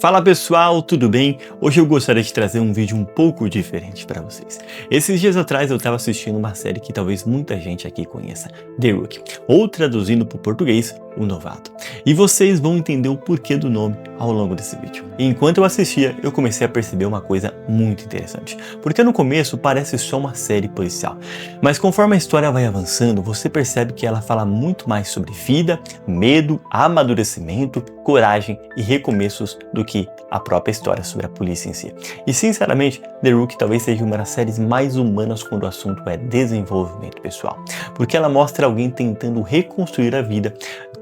Fala pessoal, tudo bem? Hoje eu gostaria de trazer um vídeo um pouco diferente para vocês. Esses dias atrás eu estava assistindo uma série que talvez muita gente aqui conheça, The Rookie, ou traduzindo para o português, O Novato. E vocês vão entender o porquê do nome ao longo desse vídeo. E enquanto eu assistia, eu comecei a perceber uma coisa muito interessante, porque no começo parece só uma série policial, mas conforme a história vai avançando, você percebe que ela fala muito mais sobre vida, medo, amadurecimento, coragem e recomeços do que a própria história sobre a polícia em si. E sinceramente, The Rookie talvez seja uma das séries mais humanas quando o assunto é desenvolvimento pessoal, porque ela mostra alguém tentando reconstruir a vida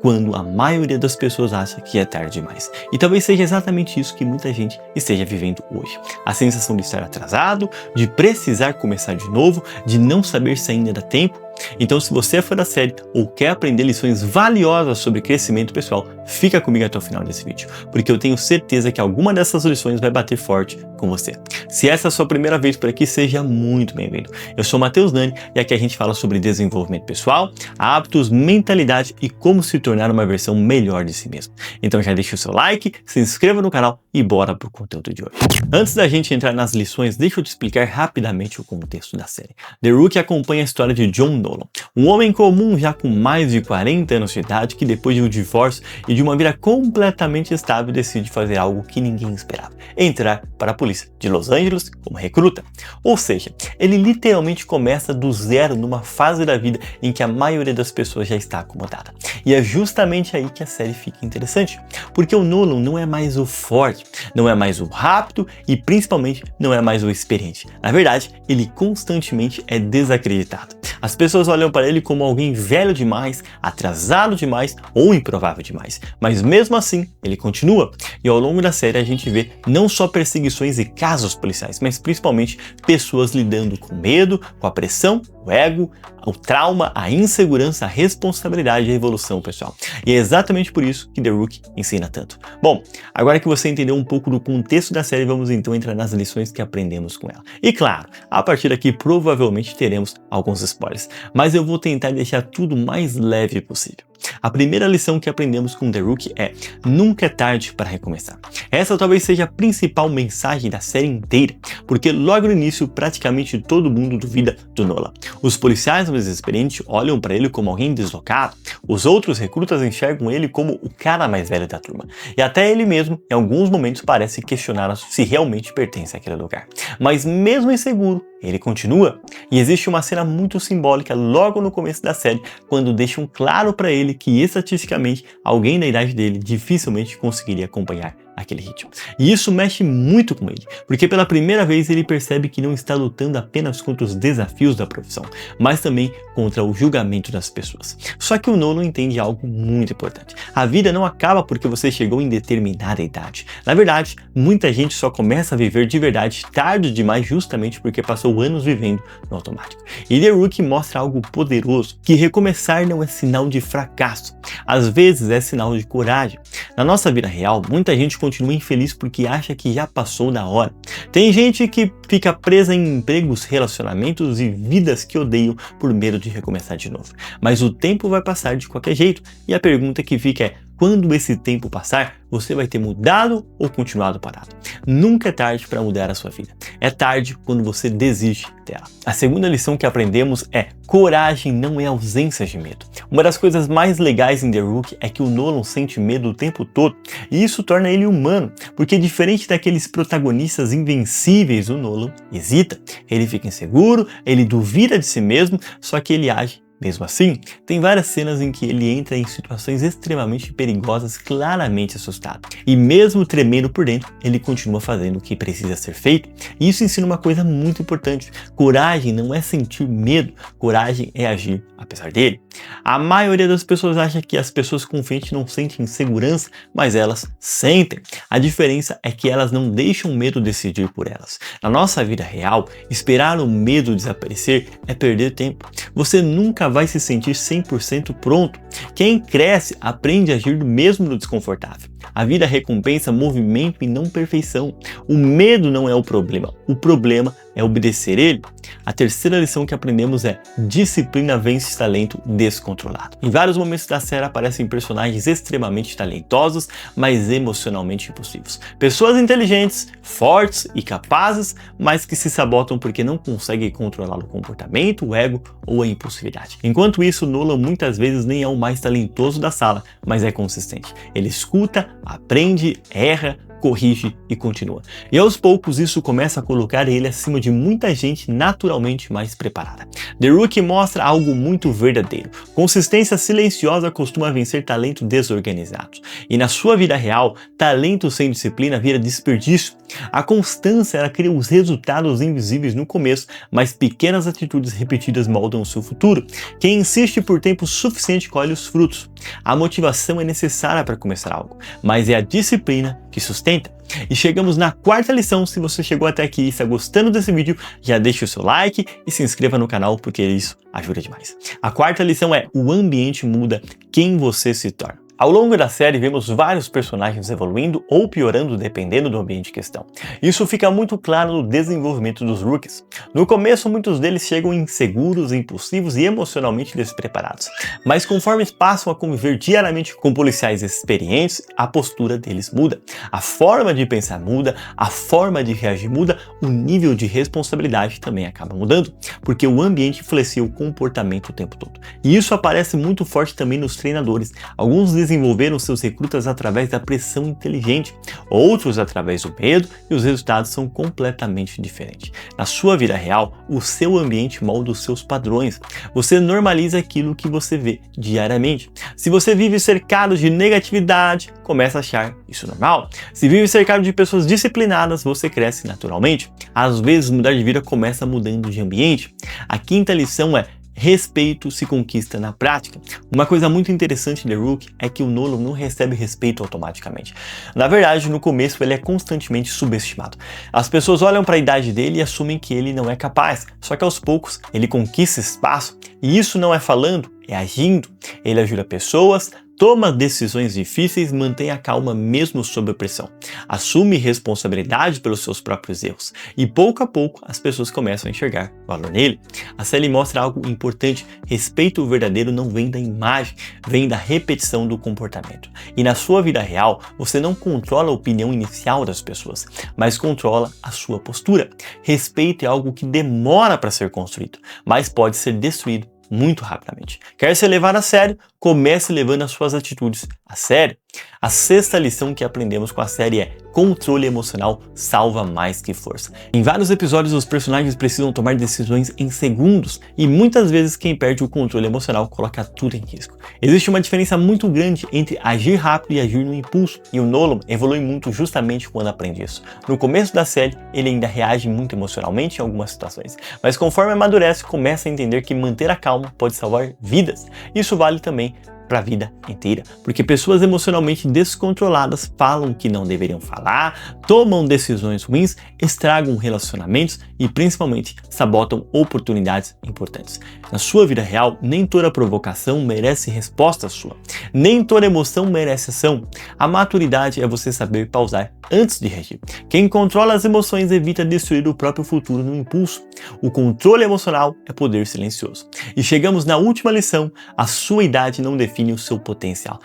quando a maioria das pessoas acha que é tarde demais. E talvez seja exatamente isso que muita gente esteja vivendo hoje. A sensação de estar atrasado, de precisar começar de novo, de não saber se ainda dá tempo. Então, se você é fã da série ou quer aprender lições valiosas sobre crescimento pessoal, fica comigo até o final desse vídeo, porque eu tenho certeza que alguma dessas lições vai bater forte com você. Se essa é a sua primeira vez por aqui, seja muito bem-vindo. Eu sou Matheus Nani e aqui a gente fala sobre desenvolvimento pessoal, hábitos, mentalidade e como se tornar uma versão melhor de si mesmo. Então já deixa o seu like, se inscreva no canal e bora pro conteúdo de hoje. Antes da gente entrar nas lições, deixa eu te explicar rapidamente o contexto da série. The Rookie acompanha a história de John Nolan, um homem comum já com mais de 40 anos de idade que depois de um divórcio e de uma vida completamente estável decide fazer algo que ninguém esperava, entrar para a polícia de Los Angeles como recruta. Ou seja, ele literalmente começa do zero numa fase da vida em que a maioria das pessoas já está acomodada. E é justamente aí que a série fica interessante, porque o Nolan não é mais o forte, não é mais o rápido e principalmente não é mais o experiente. Na verdade, ele constantemente é desacreditado. As pessoas olham para ele como alguém velho demais, atrasado demais ou improvável demais. Mas mesmo assim, ele continua. E ao longo da série a gente vê não só perseguições e casos policiais, mas principalmente pessoas lidando com medo, com a pressão, o ego, o trauma, a insegurança, a responsabilidade e a evolução pessoal. E é exatamente por isso que The Rookie ensina tanto. Bom, agora que você entendeu um pouco do contexto da série, vamos então entrar nas lições que aprendemos com ela. E claro, a partir daqui provavelmente teremos alguns spoilers, mas eu vou tentar deixar tudo mais leve possível. A primeira lição que aprendemos com The Rookie é: nunca é tarde para recomeçar. Essa talvez seja a principal mensagem da série inteira, porque logo no início praticamente todo mundo duvida do Nolan. Os policiais mais experientes olham para ele como alguém deslocado, os outros recrutas enxergam ele como o cara mais velho da turma, e até ele mesmo em alguns momentos parece questionar se realmente pertence àquele lugar. Mas mesmo inseguro, ele continua, e existe uma cena muito simbólica logo no começo da série, quando deixam claro para ele que estatisticamente alguém da idade dele dificilmente conseguiria acompanhar aquele ritmo. E isso mexe muito com ele, porque pela primeira vez ele percebe que não está lutando apenas contra os desafios da profissão, mas também contra o julgamento das pessoas. Só que o Nolan entende algo muito importante. A vida não acaba porque você chegou em determinada idade. Na verdade, muita gente só começa a viver de verdade tarde demais justamente porque passou anos vivendo no automático. E The Rookie mostra algo poderoso, que recomeçar não é sinal de fracasso. Às vezes é sinal de coragem. Na nossa vida real, muita gente continua infeliz porque acha que já passou da hora. Tem gente que fica presa em empregos, relacionamentos e vidas que odeiam por medo de recomeçar de novo. Mas o tempo vai passar de qualquer jeito e a pergunta que fica é: quando esse tempo passar, você vai ter mudado ou continuado parado? Nunca é tarde para mudar a sua vida. É tarde quando você desiste dela. A segunda lição que aprendemos é: coragem não é ausência de medo. Uma das coisas mais legais em The Rookie é que o Nolan sente medo o tempo todo, e isso torna ele humano, porque diferente daqueles protagonistas invencíveis, o Nolan hesita, ele fica inseguro, ele duvida de si mesmo, só que ele age mesmo assim. Tem várias cenas em que ele entra em situações extremamente perigosas, claramente assustado. E mesmo tremendo por dentro, ele continua fazendo o que precisa ser feito. E isso ensina uma coisa muito importante: coragem não é sentir medo, coragem é agir apesar dele. A maioria das pessoas acha que as pessoas confiantes não sentem insegurança, mas elas sentem. A diferença é que elas não deixam o medo decidir por elas. Na nossa vida real, esperar o medo desaparecer é perder tempo. Você nunca nunca vai se sentir 100% pronto. Quem cresce aprende a agir mesmo no desconfortável. A vida recompensa movimento e não perfeição. O medo não é o problema é obedecer ele. A terceira lição que aprendemos é: disciplina vence talento descontrolado. Em vários momentos da série aparecem personagens extremamente talentosos, mas emocionalmente impulsivos. Pessoas inteligentes, fortes e capazes, mas que se sabotam porque não conseguem controlar o comportamento, o ego ou a impulsividade. Enquanto isso, Nolan muitas vezes nem é o mais talentoso da sala, mas é consistente. Ele escuta, aprende, erra, corrige e continua. E aos poucos isso começa a colocar ele acima de muita gente naturalmente mais preparada. The Rookie mostra algo muito verdadeiro. Consistência silenciosa costuma vencer talento desorganizado. E na sua vida real, talento sem disciplina vira desperdício. A constância ela cria os resultados invisíveis no começo, mas pequenas atitudes repetidas moldam o seu futuro. Quem insiste por tempo suficiente colhe os frutos. A motivação é necessária para começar algo, mas é a disciplina que sustenta. E chegamos na quarta lição. Se você chegou até aqui e está gostando desse vídeo, já deixe o seu like e se inscreva no canal, porque isso ajuda demais. A quarta lição é: o ambiente muda quem você se torna. Ao longo da série, vemos vários personagens evoluindo ou piorando dependendo do ambiente em questão. Isso fica muito claro no desenvolvimento dos Rookies. No começo, muitos deles chegam inseguros, impulsivos e emocionalmente despreparados. Mas conforme passam a conviver diariamente com policiais experientes, a postura deles muda. A forma de pensar muda, a forma de reagir muda, o nível de responsabilidade também acaba mudando, porque o ambiente influencia o comportamento o tempo todo. E isso aparece muito forte também nos treinadores. Alguns desenvolveram seus recrutas através da pressão inteligente, outros através do medo, e os resultados são completamente diferentes. Na sua vida real, o seu ambiente molda os seus padrões. Você normaliza aquilo que você vê diariamente. Se você vive cercado de negatividade, começa a achar isso normal. Se vive cercado de pessoas disciplinadas, você cresce naturalmente. Às vezes, mudar de vida começa mudando de ambiente. A quinta lição é: respeito se conquista na prática. Uma coisa muito interessante de The Rookie é que o Nolan não recebe respeito automaticamente. Na verdade, no começo ele é constantemente subestimado. As pessoas olham para a idade dele e assumem que ele não é capaz. Só que aos poucos ele conquista espaço, e isso não é falando, é agindo. Ele ajuda pessoas, toma decisões difíceis, mantém a calma mesmo sob pressão, assume responsabilidade pelos seus próprios erros, e pouco a pouco as pessoas começam a enxergar valor nele. A série mostra algo importante: respeito verdadeiro não vem da imagem, vem da repetição do comportamento. E na sua vida real, você não controla a opinião inicial das pessoas, mas controla a sua postura. Respeito é algo que demora para ser construído, mas pode ser destruído muito rapidamente. Quer ser levado a sério? Comece levando as suas atitudes a sério. A sexta lição que aprendemos com a série é: controle emocional salva mais que força. Em vários episódios, os personagens precisam tomar decisões em segundos, e muitas vezes quem perde o controle emocional coloca tudo em risco. Existe uma diferença muito grande entre agir rápido e agir no impulso, e o Nolan evolui muito justamente quando aprende isso. No começo da série, ele ainda reage muito emocionalmente em algumas situações, mas conforme amadurece, começa a entender que manter a calma pode salvar vidas. Isso vale também para a vida inteira, porque pessoas emocionalmente descontroladas falam que não deveriam falar, tomam decisões ruins, estragam relacionamentos e principalmente sabotam oportunidades importantes. Na sua vida real, nem toda provocação merece resposta sua, nem toda emoção merece ação. A maturidade é você saber pausar antes de reagir. Quem controla as emoções evita destruir o próprio futuro no impulso. O controle emocional é poder silencioso. E chegamos na última lição: a sua idade não define o seu potencial.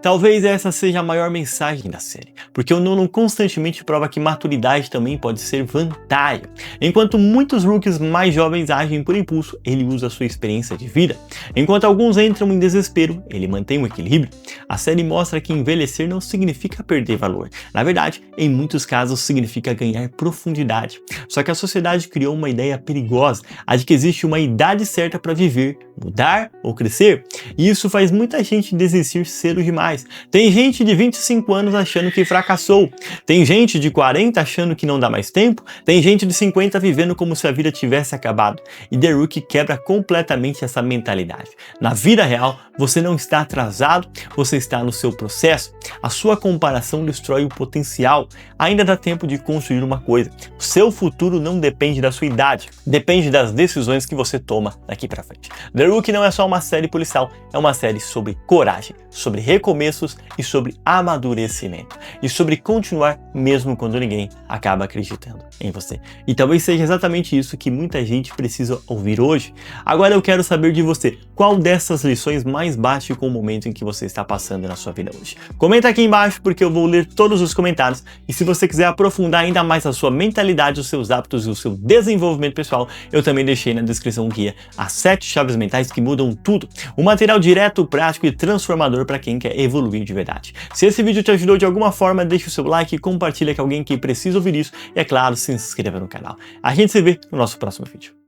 Talvez essa seja a maior mensagem da série, porque o Nolan constantemente prova que maturidade também pode ser vantagem. Enquanto muitos rookies mais jovens agem por impulso, ele usa a sua experiência de vida. Enquanto alguns entram em desespero, ele mantém um equilíbrio. A série mostra que envelhecer não significa perder valor. Na verdade, em muitos casos significa ganhar profundidade. Só que a sociedade criou uma ideia perigosa, a de que existe uma idade certa para viver, mudar ou crescer. E isso faz muita gente desistir cedo demais. atrás. Tem gente de 25 anos achando que fracassou. Tem gente de 40 achando que não dá mais tempo. Tem gente de 50 vivendo como se a vida tivesse acabado. E The Rookie quebra completamente essa mentalidade. Na vida real, você não está atrasado, você está no seu processo. A sua comparação destrói o potencial. Ainda dá tempo de construir uma coisa. O seu futuro não depende da sua idade, depende das decisões que você toma daqui pra frente. The Rookie não é só uma série policial, é uma série sobre coragem, sobre recomeços e sobre amadurecimento. E sobre continuar mesmo quando ninguém acaba acreditando em você. E talvez seja exatamente isso que muita gente precisa ouvir hoje. Agora eu quero saber de você, qual dessas lições mais bate com o momento em que você está passando na sua vida hoje? Comenta aqui embaixo porque eu vou ler todos os comentários e se você quiser aprofundar ainda mais a sua mentalidade, os seus hábitos e o seu desenvolvimento pessoal, eu também deixei na descrição um guia as 7 chaves mentais que mudam tudo. Um material direto, prático e transformador para quem quer evoluir de verdade. Se esse vídeo te ajudou de alguma forma, deixa o seu like, compartilha com alguém que precisa ouvir isso e, é claro, se inscreva no canal. A gente se vê no nosso próximo vídeo.